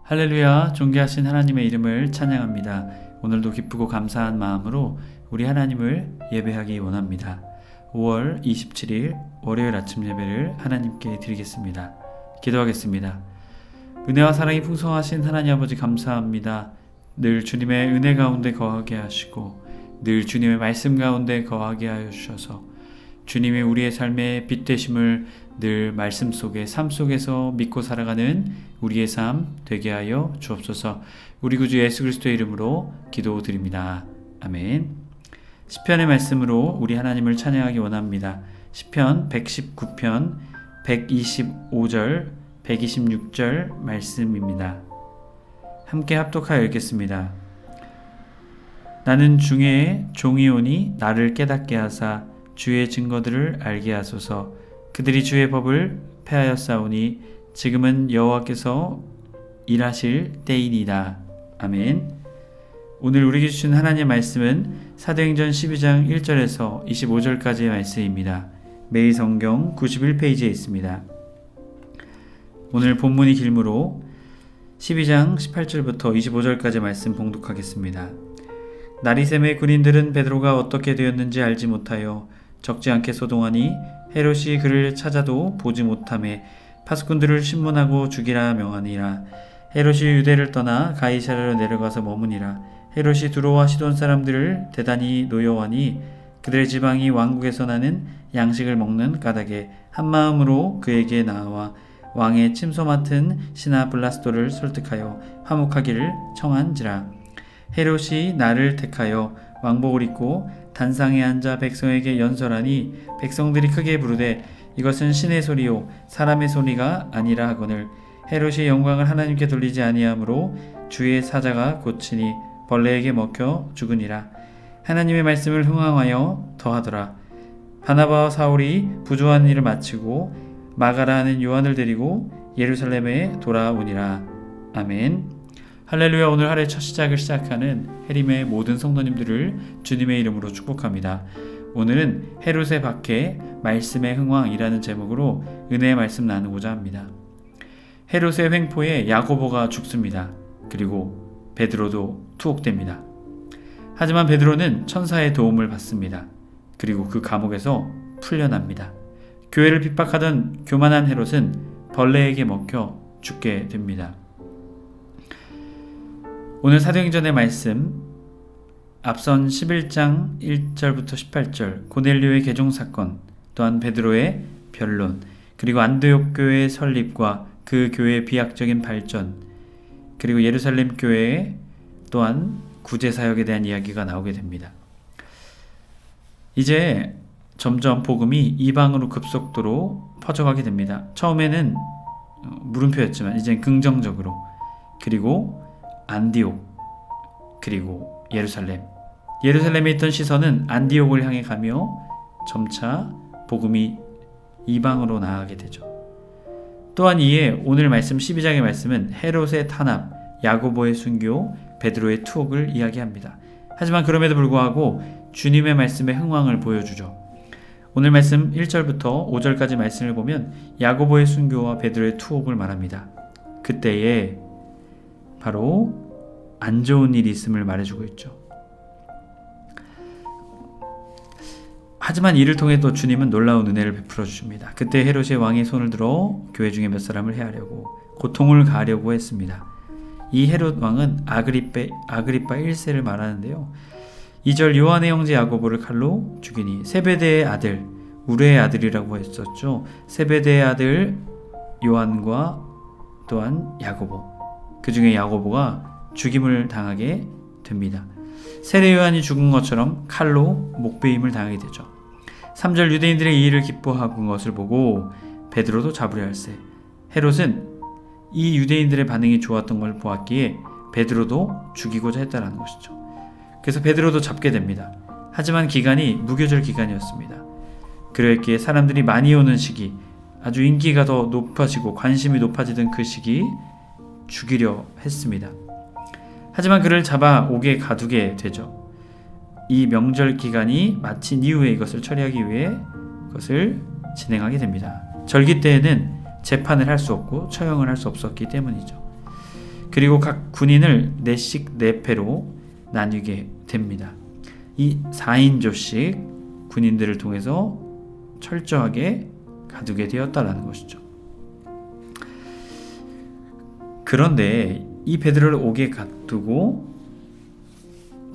할렐루야, 존귀하신 하나님의 이름을 찬양합니다. 오늘도 기쁘고 감사한 마음으로 우리 하나님을 예배하기 원합니다. 5월 27일 월요일 아침 예배를 하나님께 드리겠습니다. 기도하겠습니다. 은혜와 사랑이 풍성하신 하나님 아버지 감사합니다. 늘 주님의 은혜 가운데 거하게 하시고 늘 주님의 말씀 가운데 거하게 하여 주셔서 주님이 우리의 삶의 빛 되심을 늘 말씀 속에 삶 속에서 믿고 살아가는 우리의 삶 되게 하여 주옵소서. 우리 구주 예수 그리스도의 이름으로 기도드립니다. 아멘. 시편의 말씀으로 우리 하나님을 찬양하기 원합니다. 시편 119편 125절 126절 말씀입니다. 함께 합독하여 읽겠습니다. 나는 중에 종이오니 나를 깨닫게 하사 주의 증거들을 알게 하소서. 그들이 주의 법을 폐하였사오니 지금은 여호와께서 일하실 때이니이다. 아멘. 오늘 우리에게 주신 하나님의 말씀은 사도행전 12장 1절에서 25절까지의 말씀입니다. 매일 성경 91페이지에 있습니다. 오늘 본문이 길므로 12장 18절부터 25절까지 말씀 봉독하겠습니다. 나리샘의 군인들은 베드로가 어떻게 되었는지 알지 못하여 적지 않게 소동하니 헤롯이 그를 찾아도 보지 못하매 파수꾼들을 신문하고 죽이라 명하니라. 헤롯이 유대를 떠나 가이사랴로 내려가서 머무니라. 헤롯이 두로와 시돈 사람들을 대단히 노여워하니 그들의 지방이 왕국에서 나는 양식을 먹는 까닭에 한마음으로 그에게 나와 왕의 침소 맡은 신하 블라스도를 설득하여 화목하기를 청한지라. 헤롯이 나를 택하여 왕복을 입고 단상에 앉아 백성에게 연설하니 백성들이 크게 부르되 이것은 신의 소리요 사람의 소리가 아니라 하거늘 헤롯이 영광을 하나님께 돌리지 아니하므로 주의 사자가 고치니 벌레에게 먹혀 죽으니라. 하나님의 말씀을 흥황하여 더하더라. 바나바와 사울이 부조한 일을 마치고 마가라 하는 요한을 데리고 예루살렘에 돌아오니라. 아멘. 할렐루야. 오늘 하루의 첫 시작을 시작하는 해림의 모든 성도님들을 주님의 이름으로 축복합니다. 오늘은 헤롯의 박해 말씀의 흥왕이라는 제목으로 은혜의 말씀 나누고자 합니다. 헤롯의 횡포에 야고보가 죽습니다. 그리고 베드로도 투옥됩니다. 하지만 베드로는 천사의 도움을 받습니다. 그리고 그 감옥에서 풀려납니다. 교회를 핍박하던 교만한 헤롯은 벌레에게 먹혀 죽게 됩니다. 오늘 사도행전의 말씀 앞선 11장 1절부터 18절 고넬료의 개종 사건, 또한 베드로의 변론, 그리고 안디옥 교회의 설립과 그 교회의 비약적인 발전, 그리고 예루살렘 교회의 또한 구제 사역에 대한 이야기가 나오게 됩니다. 이제 점점 복음이 이방으로 급속도로 퍼져가게 됩니다. 처음에는 물음표였지만 이제는 긍정적으로, 그리고 안디옥, 그리고 예루살렘에 있던 시선은 안디옥을 향해 가며 점차 복음이 이방으로 나아가게 되죠. 또한 이에 오늘 말씀 12장의 말씀은 헤롯의 탄압, 야고보의 순교, 베드로의 투옥을 이야기합니다. 하지만 그럼에도 불구하고 주님의 말씀의 흥왕을 보여주죠. 오늘 말씀 1절부터 5절까지 말씀을 보면 야고보의 순교와 베드로의 투옥을 말합니다. 그때에 바로 안 좋은 일이 있음을 말해주고 있죠. 하지만 이를 통해 또 주님은 놀라운 은혜를 베풀어 주십니다. 그때 헤롯의 왕이 손을 들어 교회 중에 몇 사람을 해하려고 고통을 가하려고 했습니다. 이 헤롯 왕은 아그리빠 1세를 말하는데요. 2절 요한의 형제 야고보를 칼로 죽이니 세베대의 아들 우르의 아들이라고 했었죠. 세베대의 아들 요한과 또한 야고보, 그 중에 야고보가 죽임을 당하게 됩니다. 세례 요한이 죽은 것처럼 칼로 목베임을 당하게 되죠. 3절 유대인들의 이 일을 기뻐하는 것을 보고 베드로도 잡으려 할세. 헤롯은 이 유대인들의 반응이 좋았던 걸 보았기에 베드로도 죽이고자 했다는 것이죠. 그래서 베드로도 잡게 됩니다. 하지만 기간이 무교절 기간이었습니다. 그랬기에 사람들이 많이 오는 시기, 아주 인기가 더 높아지고 관심이 높아지던 그 시기 죽이려 했습니다. 하지만 그를 잡아 옥에 가두게 되죠. 이 명절 기간이 마친 이후에 이것을 처리하기 위해 그것을 진행하게 됩니다. 절기 때에는 재판을 할 수 없고 처형을 할 수 없었기 때문이죠. 그리고 각 군인을 4씩 4패로 나뉘게 됩니다. 이 4인조씩 군인들을 통해서 철저하게 가두게 되었다라는 것이죠. 그런데 이 베드로를 옥에 가두고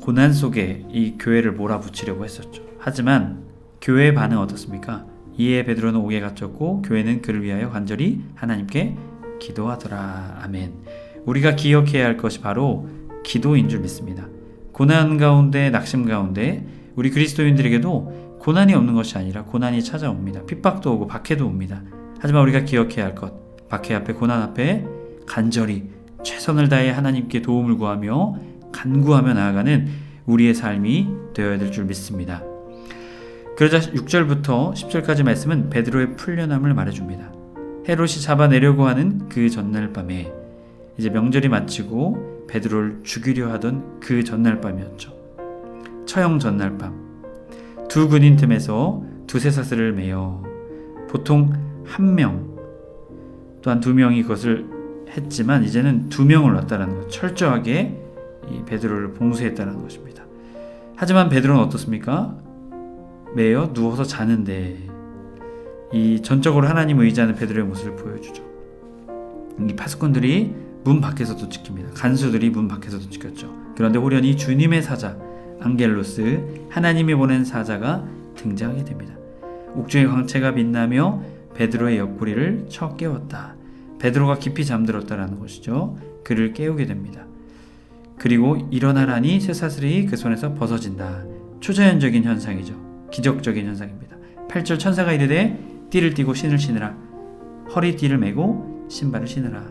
고난 속에 이 교회를 몰아붙이려고 했었죠. 하지만 교회의 반응은 어떻습니까? 이에 베드로는 옥에 갇혔고 교회는 그를 위하여 간절히 하나님께 기도하더라. 아멘. 우리가 기억해야 할 것이 바로 기도인 줄 믿습니다. 고난 가운데, 낙심 가운데 우리 그리스도인들에게도 고난이 없는 것이 아니라 고난이 찾아옵니다. 핍박도 오고 박해도 옵니다. 하지만 우리가 기억해야 할 것, 박해 앞에, 고난 앞에 간절히 최선을 다해 하나님께 도움을 구하며 간구하며 나아가는 우리의 삶이 되어야 될 줄 믿습니다. 그러자 6절부터 10절까지 말씀은 베드로의 풀려남을 말해줍니다. 헤롯이 잡아내려고 하는 그 전날 밤에, 이제 명절이 마치고 베드로를 죽이려 하던 그 전날 밤이었죠. 처형 전날 밤, 두 군인 틈에서 두세 사슬을 매어 보통 1명 또한 2명이 그것을 했지만 이제는 2명을 넣었다는 것, 철저하게 이 베드로를 봉쇄했다는 것입니다. 하지만 베드로는 어떻습니까? 매여 누워서 자는데 이 전적으로 하나님 의지하는 베드로의 모습을 보여주죠. 이 파수꾼들이 문 밖에서도 지킵니다. 간수들이 문 밖에서도 지켰죠. 그런데 호련히 주님의 사자 안겔로스, 하나님이 보낸 사자가 등장하게 됩니다. 옥중의 광채가 빛나며 베드로의 옆구리를 쳐 깨웠다. 베드로가 깊이 잠들었다라는 것이죠. 그를 깨우게 됩니다. 그리고 일어나라니 쇠사슬이 그 손에서 벗어진다. 초자연적인 현상이죠. 기적적인 현상입니다. 8절 천사가 이르되 띠를 띠고 신을 신으라. 허리띠를 메고 신발을 신으라.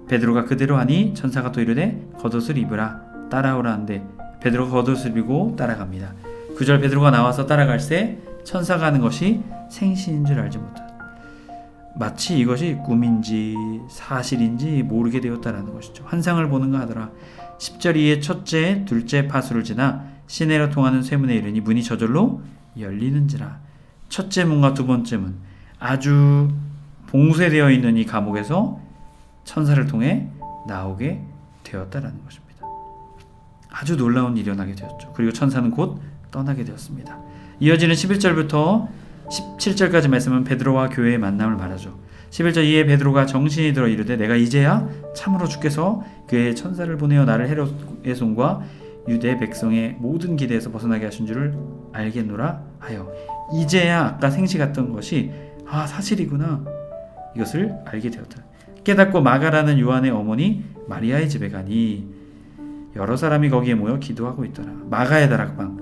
베드로가 그대로 하니 천사가 또 이르되 겉옷을 입으라. 따라오라 한데 베드로가 겉옷을 입고 따라갑니다. 9절 베드로가 나와서 따라갈새 천사가 하는 것이 생신인 줄 알지 못하다. 마치 이것이 꿈인지 사실인지 모르게 되었다라는 것이죠. 환상을 보는가 하더라. 10절 이에 첫째, 둘째 파수를 지나 시내로 통하는 쇠문에 이르니 문이 저절로 열리는지라. 첫째 문과 두 번째 문, 아주 봉쇄되어 있는 이 감옥에서 천사를 통해 나오게 되었다라는 것입니다. 아주 놀라운 일이 일어나게 되었죠. 그리고 천사는 곧 떠나게 되었습니다. 이어지는 11절부터 17절까지 말씀은 베드로와 교회의 만남을 말하죠. 11절 이에 베드로가 정신이 들어 이르되 내가 이제야 참으로 주께서 그의 천사를 보내어 나를 헤롯의 손과 유대 백성의 모든 기대에서 벗어나게 하신 줄을 알겠노라 하여, 이제야 아까 생시 같던 것이 사실이구나, 이것을 알게 되었다. 깨닫고 마가라는 요한의 어머니 마리아의 집에 가니 여러 사람이 거기에 모여 기도하고 있더라. 마가의 다락방,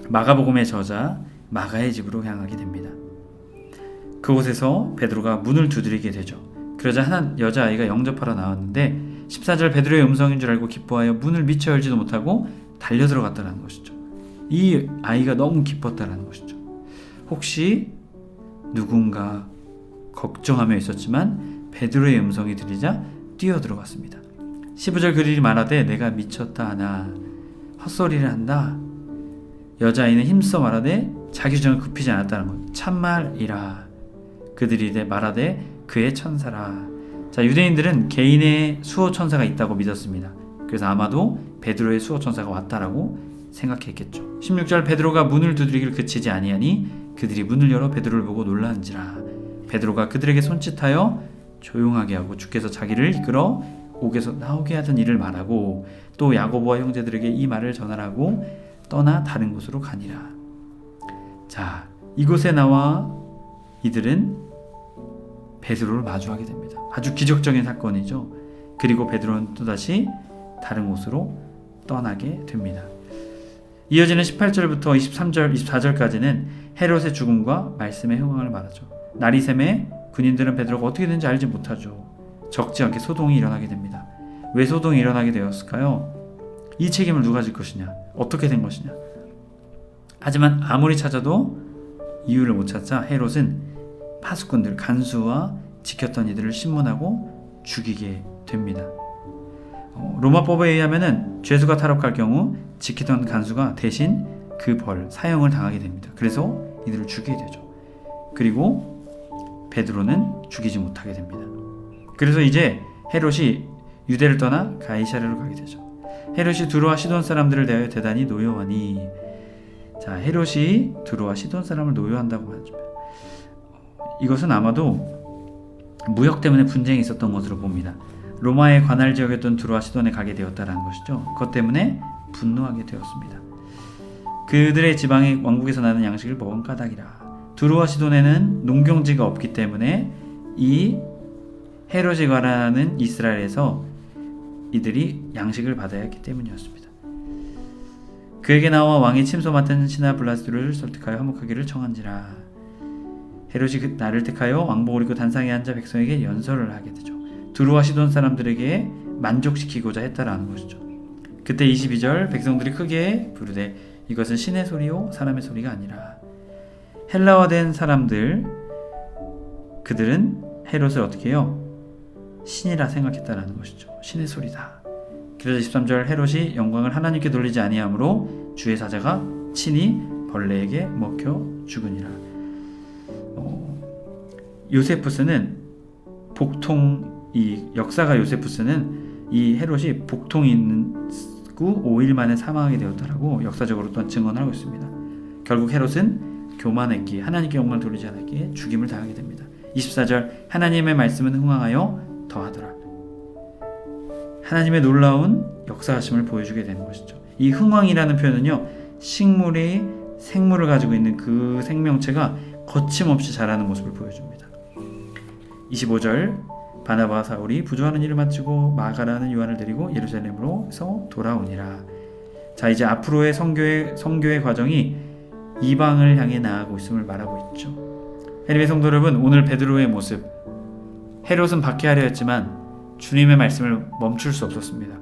마가복음의 저자 마가의 집으로 향하게 됩니다. 그곳에서 베드로가 문을 두드리게 되죠. 그러자 한 여자아이가 영접하러 나왔는데 14절 베드로의 음성인 줄 알고 기뻐하여 문을 미처 열지도 못하고 달려 들어갔다는 것이죠. 이 아이가 너무 기뻤다는 것이죠. 혹시 누군가 걱정하며 있었지만 베드로의 음성이 들리자 뛰어 들어갔습니다. 15절 그들이 말하되 내가 미쳤다 하나 헛소리를 한다. 여자아이는 힘써 말하되 자기 주장을 굽히지 않았다는 것, 참말이라. 그들이 말하되 그의 천사라. 자, 유대인들은 개인의 수호 천사가 있다고 믿었습니다. 그래서 아마도 베드로의 수호 천사가 왔다라고 생각했겠죠. 16절 베드로가 문을 두드리기를 그치지 아니하니 그들이 문을 열어 베드로를 보고 놀라는지라. 베드로가 그들에게 손짓하여 조용하게 하고 주께서 자기를 이끌어 옥에서 나오게 하던 일을 말하고 또 야고보와 형제들에게 이 말을 전하라고 떠나 다른 곳으로 가니라. 자, 이곳에 나와 이들은 베드로를 마주하게 됩니다. 아주 기적적인 사건이죠. 그리고 베드로는 또다시 다른 곳으로 떠나게 됩니다. 이어지는 18절부터 23절, 24절까지는 헤롯의 죽음과 말씀의 흥황을 말하죠. 날이 새매 군인들은 베드로가 어떻게 된지 알지 못하죠. 적지 않게 소동이 일어나게 됩니다. 왜 소동이 일어나게 되었을까요? 이 책임을 누가 질 것이냐? 어떻게 된 것이냐? 하지만 아무리 찾아도 이유를 못 찾자 헤롯은 파수꾼들, 간수와 지켰던 이들을 신문하고 죽이게 됩니다. 로마법에 의하면 죄수가 탈옥할 경우 지키던 간수가 대신 그 벌, 사형을 당하게 됩니다. 그래서 이들을 죽이게 되죠. 그리고 베드로는 죽이지 못하게 됩니다. 그래서 이제 헤롯이 유대를 떠나 가이사랴로 가게 되죠. 헤롯이 두로와 시돈 사람들을 대하여 대단히 노여하니, 자, 헤롯이 두로와 시돈 사람을 노여한다고 하죠. 이것은 아마도 무역 때문에 분쟁이 있었던 것으로 봅니다. 로마의 관할 지역이었던 두로와 시돈에 가게 되었다는 것이죠. 그것 때문에 분노하게 되었습니다. 그들의 지방의 왕국에서 나는 양식을 먹은 까닭이라. 두로와 시돈에는 농경지가 없기 때문에 이 헤롯이 관하는 이스라엘에서 이들이 양식을 받아야 했기 때문이었습니다. 그에게 나와 왕의 침소 맡은 신하 블라스를 설득하여 화목하기를 청한지라. 헤롯이 나를 택하여 왕복을 입고 단상에 앉아 백성에게 연설을 하게 되죠. 두로와 시돈 사람들에게 만족시키고자 했다라는 것이죠. 그때 22절 백성들이 크게 부르되 이것은 신의 소리요 사람의 소리가 아니라. 헬라화된 사람들, 그들은 헤롯을 어떻게 해요? 신이라 생각했다라는 것이죠. 신의 소리다. 그래서 23절 헤롯이 영광을 하나님께 돌리지 아니하므로 주의 사자가 친히 벌레에게 먹혀 죽으니라. 요세푸스는 이 역사가 요세푸스는 이 헤롯이 복통이 있고 5일 만에 사망하게 되었다라고 역사적으로 또한 증언하고 있습니다. 결국 헤롯은 교만했기에 하나님께 영광을 돌리지 않았기에 죽임을 당하게 됩니다. 24절 하나님의 말씀은 흥왕하여 더하더라. 하나님의 놀라운 역사하심을 보여주게 되는 것이죠. 이 흥왕이라는 표현은요, 식물이 생물을 가지고 있는 그 생명체가 거침없이 자라는 모습을 보여줍니다. 25절 바나바와 사울이 부조하는 일을 마치고 마가라는 요한을 데리고 예루살렘으로서 돌아오니라. 자, 이제 앞으로의 선교의 과정이 이방을 향해 나아가고 있음을 말하고 있죠. 하나님의 성도 여러분, 오늘 베드로의 모습, 헤롯은 박해하려 했지만 주님의 말씀을 멈출 수 없었습니다.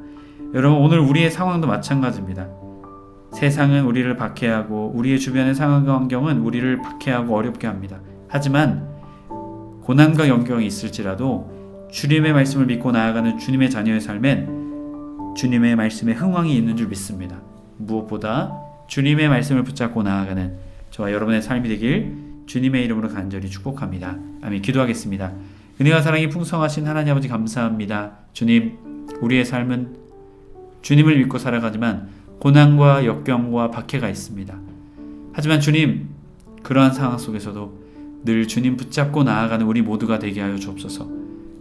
여러분, 오늘 우리의 상황도 마찬가지입니다. 세상은 우리를 박해하고 우리의 주변의 상황과 환경은 우리를 박해하고 어렵게 합니다. 하지만 고난과 역경이 있을지라도 주님의 말씀을 믿고 나아가는 주님의 자녀의 삶엔 주님의 말씀에 흥왕이 있는 줄 믿습니다. 무엇보다 주님의 말씀을 붙잡고 나아가는 저와 여러분의 삶이 되길 주님의 이름으로 간절히 축복합니다. 아멘. 기도하겠습니다. 은혜와 사랑이 풍성하신 하나님 아버지 감사합니다. 주님, 우리의 삶은 주님을 믿고 살아가지만 고난과 역경과 박해가 있습니다. 하지만 주님, 그러한 상황 속에서도 늘 주님 붙잡고 나아가는 우리 모두가 되게 하여 주옵소서.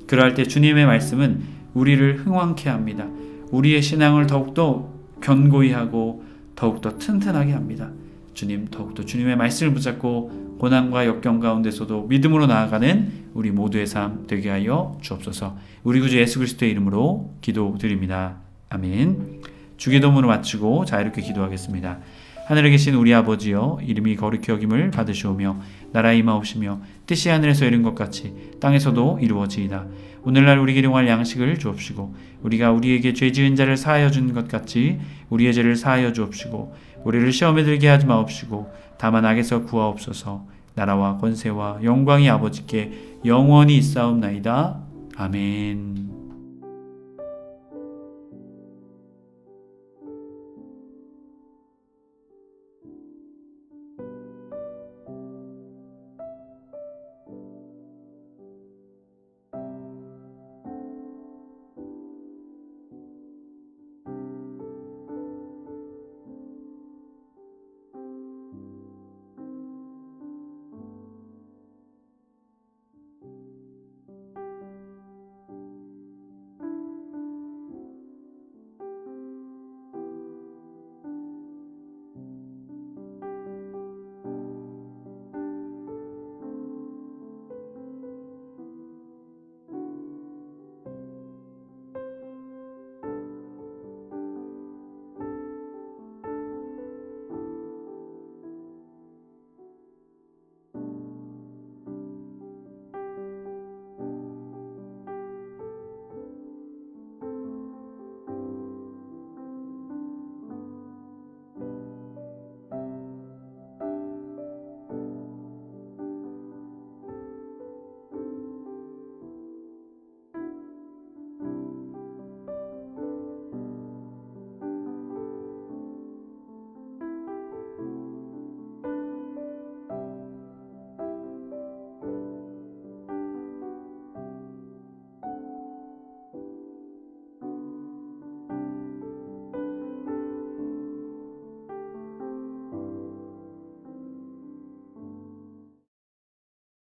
그러할 때 주님의 말씀은 우리를 흥왕케 합니다. 우리의 신앙을 더욱더 견고히 하고 더욱더 튼튼하게 합니다. 주님, 더욱더 주님의 말씀을 붙잡고 고난과 역경 가운데서도 믿음으로 나아가는 우리 모두의 삶 되게 하여 주옵소서. 우리 구주 예수 그리스도의 이름으로 기도드립니다. 아멘. 주기도문을 마치고 자유롭게 기도하겠습니다. 하늘에 계신 우리 아버지여, 이름이 거룩히 여김을 받으시오며 나라에 임하옵시며 뜻이 하늘에서 이룬 것 같이 땅에서도 이루어지이다. 오늘날 우리에게 일용할 양식을 주옵시고 우리가 우리에게 죄 지은 자를 사하여 준 것 같이 우리의 죄를 사하여 주옵시고 우리를 시험에 들게 하지 마옵시고 다만 악에서 구하옵소서. 나라와 권세와 영광이 아버지께 영원히 있사옵나이다. 아멘.